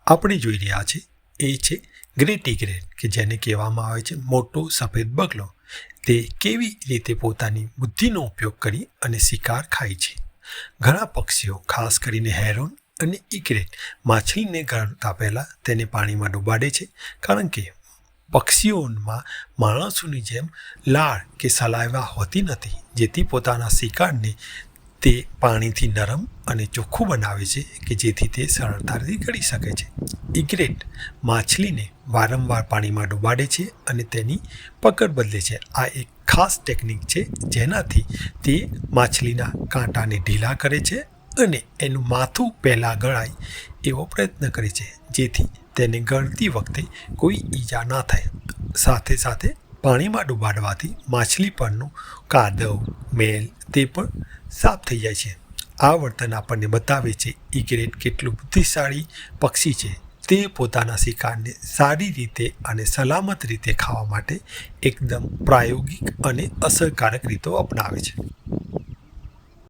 આપણે જોઈ રહ્યા છે એ છે ગ્રેટ ઇગ્રેટ કે જેને કહેવામાં આવે છે મોટો સફેદ બગલો. તે કેવી રીતે પોતાની બુદ્ધિનો ઉપયોગ કરી અને શિકાર ખાય છે. ઘણા પક્ષીઓ ખાસ કરીને હેરોન અને ઇગ્રેટ માછલીને ગળતા પહેલાં તેને પાણીમાં ડૂબાડે છે, કારણ કે પક્ષીઓમાં માણસોની જેમ લાળ કે સલાઈવા હોતી નથી, જેથી પોતાના શિકારને તે પાણીથી નરમ અને ચોખ્ખું બનાવે છે કે જેથી તે સરળતાથી ગળી શકે છે. ઇગ્રેટ માછલીને વારંવાર પાણીમાં ડૂબાડે છે અને તેની પકડ બદલે છે. આ એક ખાસ ટેકનિક છે જેનાથી તે માછલીના કાંટાને ઢીલા કરે છે અને એનું માથું પહેલાં ગળાય એવો પ્રયત્ન કરે છે, જેથી તેને ગળતી વખતે કોઈ ઈજા ના થાય. સાથે સાથે પાણીમાં ડૂબાડવાથી માછલી પરનું કાદવ, મેલ તે પણ સાફ થઈ જાય છે. આ વર્તન આપણને બતાવે છે ઇગ્રેટ કેટલું બુદ્ધિશાળી પક્ષી છે. તે પોતાના શિકારને સારી રીતે અને સલામત રીતે ખાવા માટે એકદમ પ્રાયોગિક અને અસરકારક રીતો અપનાવે છે.